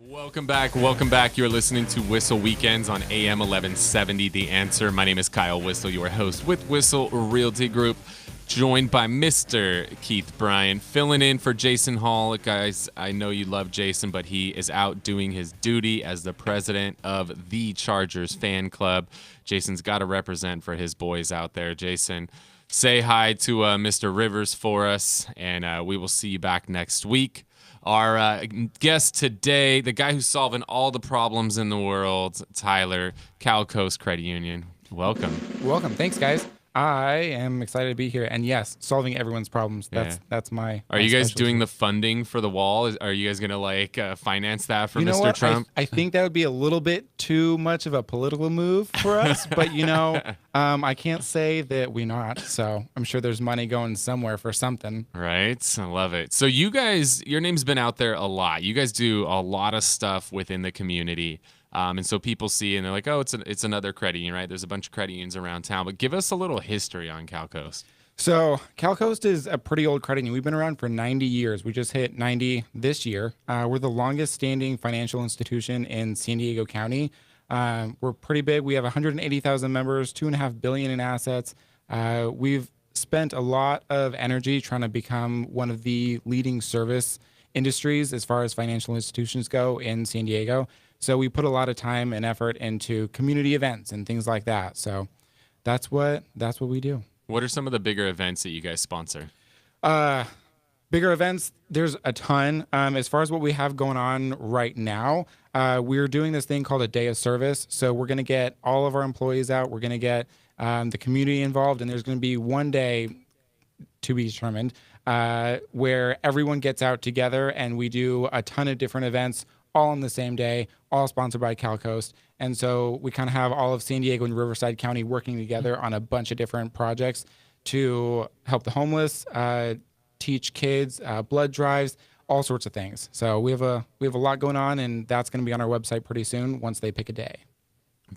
Welcome back. Welcome back. You're listening to Whissel Weekends on AM 1170 The Answer. My name is Kyle Whissel, your host with Whissel Realty Group, joined by Mr. Keith Bryan, filling in for Jason Hall. Guys, I know you love Jason, but he is out doing his duty as the president of the Chargers fan club. Jason's got to represent for his boys out there. Jason, say hi to Mr. Rivers for us, and we will see you back next week. Our guest today, the guy who's solving all the problems in the world, Tyler, CalCoast Credit Union. Welcome. Welcome. Thanks, guys. I am excited to be here. And yes, solving everyone's problems. That's my Are you guys specialty. doing the funding for the wall? Are you guys going to finance that for You know Mr. what? Trump? I think that would be a little bit too much of a political move for us. But, I can't say that we're not. So I'm sure there's money going somewhere for something. Right. I love it. So you guys, your name's been out there a lot. You guys do a lot of stuff within the community. And so people see and they're like, oh, it's another credit union, right? There's a bunch of credit unions around town. But give us a little history on CalCoast. So CalCoast is a pretty old credit union. We've been around for 90 years. We just hit 90 this year. We're the longest standing financial institution in San Diego County. We're pretty big. We have 180,000 members, $2.5 billion in assets. We've spent a lot of energy trying to become one of the leading service industries as far as financial institutions go in San Diego. So we put a lot of time and effort into community events and things like that. So that's what we do. What are some of the bigger events that you guys sponsor? Bigger events, there's a ton. As far as what we have going on right now, we're doing this thing called a day of service. So we're going to get all of our employees out. We're going to get the community involved. And there's going to be one day to be determined where everyone gets out together and we do a ton of different events all on the same day, all sponsored by CalCoast. And so we kind of have all of San Diego and Riverside County working together on a bunch of different projects to help the homeless, teach kids, blood drives, all sorts of things. So we have a lot going on, and that's going to be on our website pretty soon once they pick a day.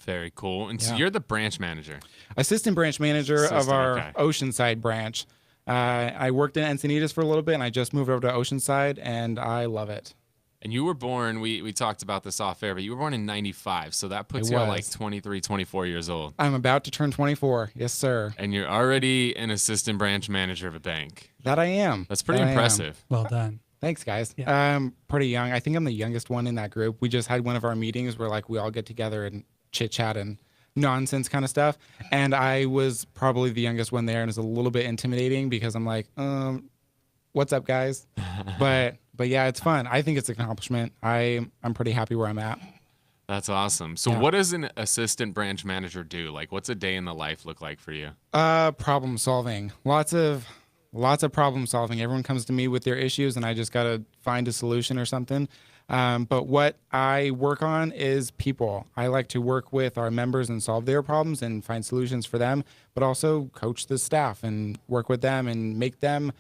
Very cool. And so you're the branch manager. Assistant branch manager of our Oceanside branch. I worked in Encinitas for a little bit, and I just moved over to Oceanside, and I love it. And you were born, we talked about this off air, but you were born in 95, so that puts you at like 23, 24 years old. I'm about to turn 24. Yes, sir. And you're already an assistant branch manager of a bank. That I am. That's pretty impressive. Well done. Thanks, guys. Yeah. I'm pretty young. I think I'm the youngest one in that group. We just had one of our meetings where we all get together and chit-chat and nonsense kind of stuff. And I was probably the youngest one there, and it's a little bit intimidating because I'm like, what's up, guys? But yeah, it's fun. I think it's an accomplishment. I'm pretty happy where I'm at. That's awesome. So what does an assistant branch manager do? Like, what's a day in the life look like for you? Problem solving. Lots of problem solving. Everyone comes to me with their issues, and I just got to find a solution or something. But what I work on is people. I like to work with our members and solve their problems and find solutions for them, but also coach the staff and work with them and make them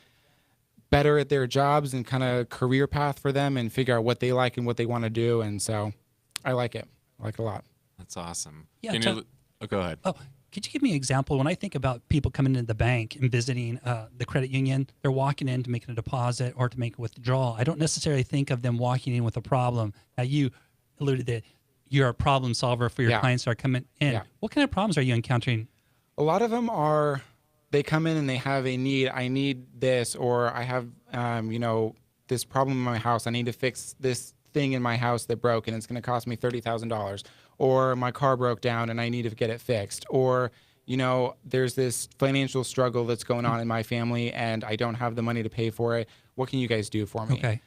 better at their jobs and kind of career path for them and figure out what they like and what they want to do. And so I like it. I like it a lot. That's awesome. Yeah, go ahead. Oh, could you give me an example? When I think about people coming into the bank and visiting the credit union, they're walking in to make a deposit or to make a withdrawal. I don't necessarily think of them walking in with a problem. Now, you alluded that you're a problem solver for your clients that are coming in. Yeah. What kind of problems are you encountering? A lot of them are, they come in and they have a need. I need this, or I have, this problem in my house. I need to fix this thing in my house that broke and it's going to cost me $30,000. Or my car broke down and I need to get it fixed. Or, there's this financial struggle that's going on in my family and I don't have the money to pay for it. What can you guys do for me? Okay.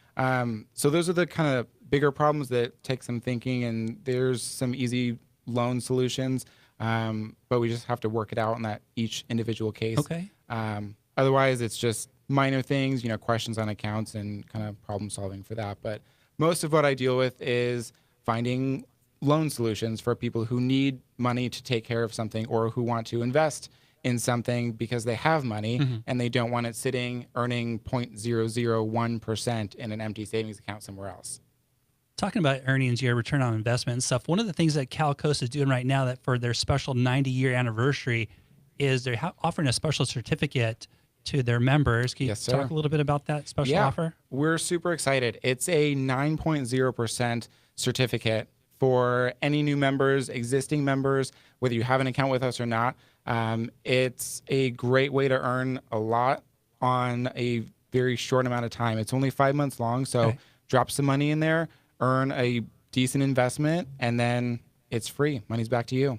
So those are the kind of bigger problems that take some thinking, and there's some easy loan solutions. But we just have to work it out in that each individual case. Okay. Otherwise, it's just minor things, questions on accounts and kind of problem solving for that. But most of what I deal with is finding loan solutions for people who need money to take care of something or who want to invest in something because they have money and they don't want it sitting earning 0.001% in an empty savings account somewhere else. Talking about earnings, your return on investment and stuff, one of the things that CalCoast is doing right now that for their special 90-year anniversary is they're offering a special certificate to their members. Can you Yes, sir. talk a little bit about that special offer? We're super excited. It's a 9.0% certificate for any new members, existing members, whether you have an account with us or not. It's a great way to earn a lot on a very short amount of time. It's only 5 months long, so drop some money in there, earn a decent investment, and then it's free. Money's back to you.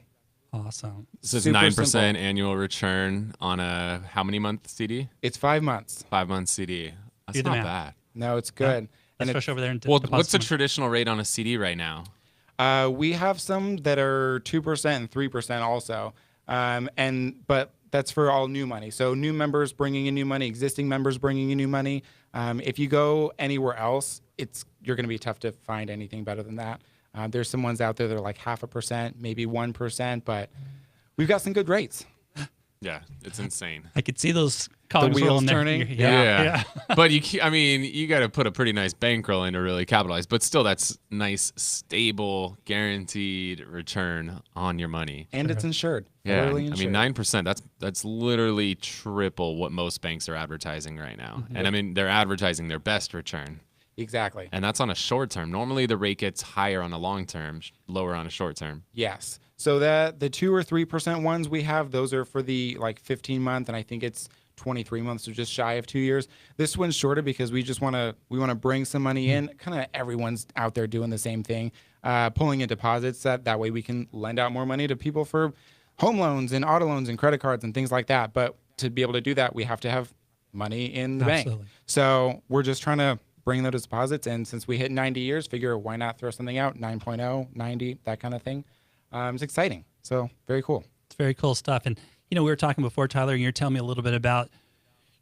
Awesome. So it's Super 9% simple. annual return on a how many month CD? It's 5 months. 5 month CD. That's Do the not math. bad. No, it's good. That's And fresh over there. In Well, deposit what's the money. traditional rate on a CD right now? we have some that are 2% and 3% also. But that's for all new money. So new members bringing in new money, existing members bringing in new money. If you go anywhere else, you're going to be tough to find anything better than that. There's some ones out there that are like 0.5%, maybe 1%, but we've got some good rates. Yeah, it's insane. I could see those cogs wheels rolling there. turning? Yeah. But you got to put a pretty nice bankroll in to really capitalize. But still, that's nice, stable, guaranteed return on your money. And it's insured. Yeah, Federally I mean, insured. 9%. That's literally triple what most banks are advertising right now. And I mean, they're advertising their best return, Exactly. and that's on a short term. Normally, the rate gets higher on a long term, lower on a short term. Yes. So that the 2 or 3% ones we have, those are for the like 15-month, and I think it's 23 months, so just shy of 2 years. This one's shorter because we want to bring some money in. Kind of everyone's out there doing the same thing, pulling in deposits. That way we can lend out more money to people for home loans and auto loans and credit cards and things like that. But to be able to do that, we have to have money in the bank. Absolutely. So we're just trying to bring those deposits, and since we hit 90 years, figure why not throw something out, 9.0, 90, that kind of thing. It's exciting. So very cool. It's very cool stuff. And, we were talking before, Tyler, and you're telling me a little bit about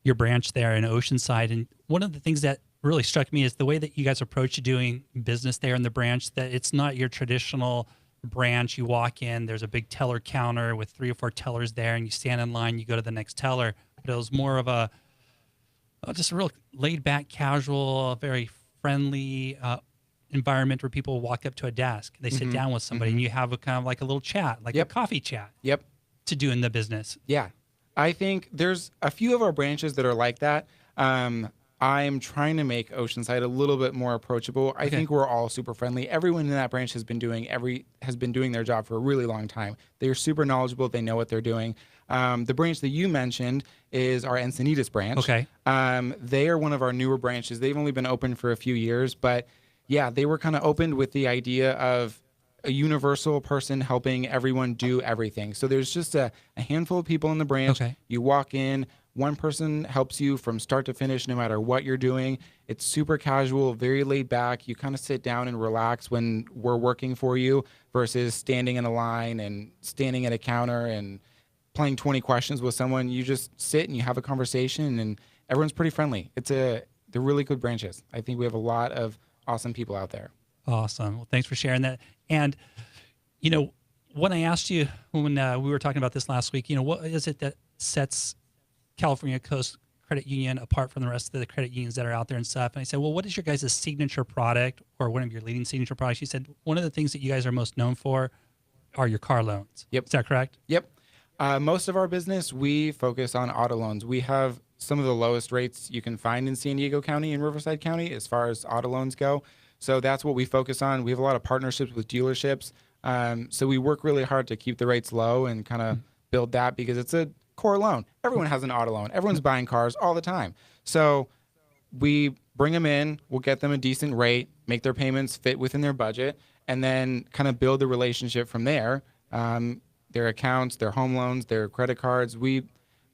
your branch there in Oceanside. And one of the things that really struck me is the way that you guys approach doing business there in the branch, that it's not your traditional branch. You walk in, there's a big teller counter with 3 or 4 tellers there, and you stand in line, you go to the next teller. But it was more of just a real laid back, casual, very friendly environment where people walk up to a desk, they sit down with somebody, and you have a kind of like a little chat, like a coffee chat Yep. to do in the business. Yeah. I think there's a few of our branches that are like that. I'm trying to make Oceanside a little bit more approachable. I think we're all super friendly. Everyone in that branch has been doing their job for a really long time. They are super knowledgeable. They know what they're doing. The branch that you mentioned is our Encinitas branch. Okay. They are one of our newer branches. They've only been open for a few years, but yeah, they were kind of opened with the idea of a universal person helping everyone do everything. So there's just a handful of people in the branch. Okay. You walk in, one person helps you from start to finish, no matter what you're doing. It's super casual, very laid back. You kind of sit down and relax when we're working for you versus standing in a line and standing at a counter and playing 20 questions with someone. You just sit and you have a conversation, and everyone's pretty friendly. They're really good branches. I think we have a lot of awesome people out there. Awesome. Well, thanks for sharing that. And, when I asked you when we were talking about this last week, what is it that sets CalCoast Credit Union apart from the rest of the credit unions that are out there and stuff? And I said, well, what is your guys' signature product or one of your leading signature products? You said one of the things that you guys are most known for are your car loans. Yep. Is that correct? Yep. Most of our business, we focus on auto loans. We have some of the lowest rates you can find in San Diego County and Riverside County as far as auto loans go. So that's what we focus on. We have a lot of partnerships with dealerships. So we work really hard to keep the rates low and kind of build that because it's a core loan. Everyone has an auto loan. Everyone's buying cars all the time. So we bring them in, we'll get them a decent rate, make their payments fit within their budget, and then kind of build the relationship from there. Their accounts, their home loans, their credit cards, we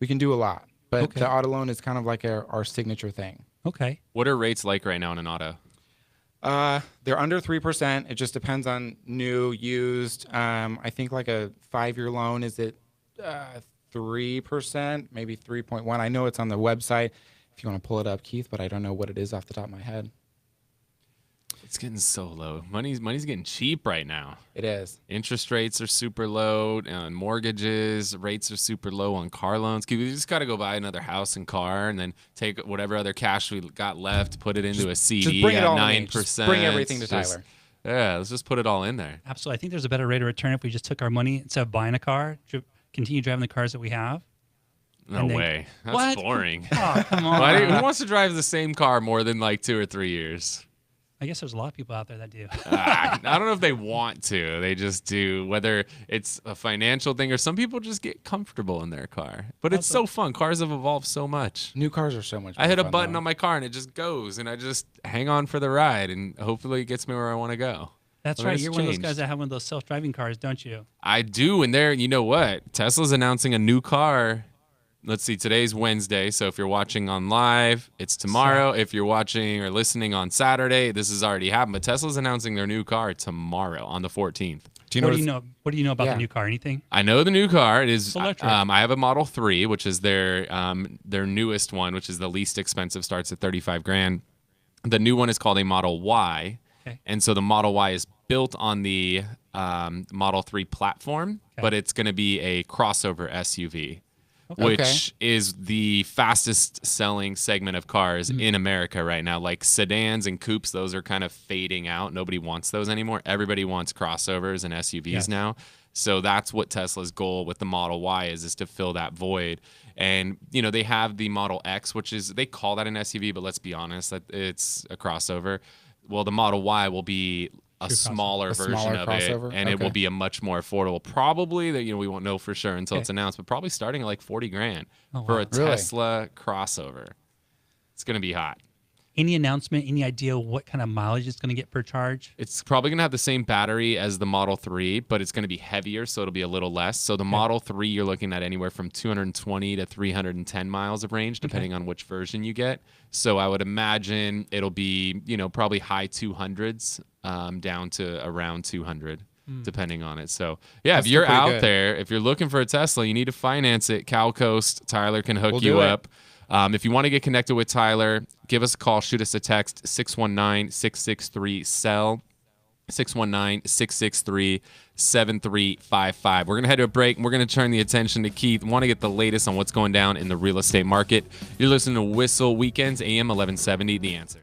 can do a lot. But the auto loan is kind of like our signature thing. Okay. What are rates like right now in an auto? They're under 3%. It just depends on new, used. I think like a 5-year loan is at 3%, maybe 3.1. I know it's on the website if you want to pull it up, Keith, but I don't know what it is off the top of my head. It's getting so low. Money's getting cheap right now. It is. Interest rates are super low on mortgages. Rates are super low on car loans. We just got to go buy another house and car and then take whatever other cash we got left, put it into a CD bring it at all to me. 9%. Just bring everything to Tyler. Yeah, let's just put it all in there. Absolutely. I think there's a better rate of return if we just took our money instead of buying a car, continue driving the cars that we have. No And way. That's What? boring. Oh, come Who on. wants to drive the same car more than like 2 or 3 years? I guess there's a lot of people out there that do. I don't know if they want to. They just do, whether it's a financial thing or some people just get comfortable in their car. But it's so fun. Cars have evolved so much. New cars are so much. I hit a fun, button though. on my car and it just goes, and I just hang on for the ride, and hopefully it gets me where I want to go. That's Well, right. it's You're one of those changed. guys that have one of those self-driving cars, don't you? I do, and there, you know what? Tesla's announcing a new car. Let's see, today's Wednesday, so if you're watching on live, it's tomorrow. If you're watching or listening on Saturday, this has already happened. But Tesla's announcing their new car tomorrow on the 14th. Do you know? What do you know about Yeah. the new car? Anything? I know the new car. It is. Electric. I have a Model 3, which is their newest one, which is the least expensive. Starts at $35,000. The new one is called a Model Y, Okay. and so the Model Y is built on the Model 3 platform, but it's going to be a crossover SUV. Which is the fastest selling segment of cars in America right now. Like sedans and coupes, those are kind of fading out. Nobody wants those anymore. Everybody wants crossovers and SUVs now. So that's what Tesla's goal with the Model Y is to fill that void. And, you know, they have the Model X, which is, they call that an SUV, but let's be honest, that it's a crossover. Well, the Model Y will be a smaller version of crossover? it, and it will be a much more affordable. Probably that, you know, we won't know for sure until it's announced, but probably starting at like $40,000 for a Tesla crossover. It's gonna be hot. Any announcement? Any idea what kind of mileage it's going to get per charge? It's probably gonna have the same battery as the Model 3, but it's gonna be heavier, so it'll be a little less. So the Model 3, you're looking at anywhere from 220 to 310 miles of range, depending on which version you get. So I would imagine it'll be, you know, probably high 200s. Down to around 200, depending on it. So, yeah, if you're out there, if you're looking for a Tesla, you need to finance it. CalCoast, Tyler can hook you up. If you want to get connected with Tyler, give us a call, shoot us a text, 619-663-SELL, 619-663-7355. We're going to head to a break, and we're going to turn the attention to Keith. Want to get the latest on what's going down in the real estate market. You're listening to Whissel Weekends, AM 1170, The Answer.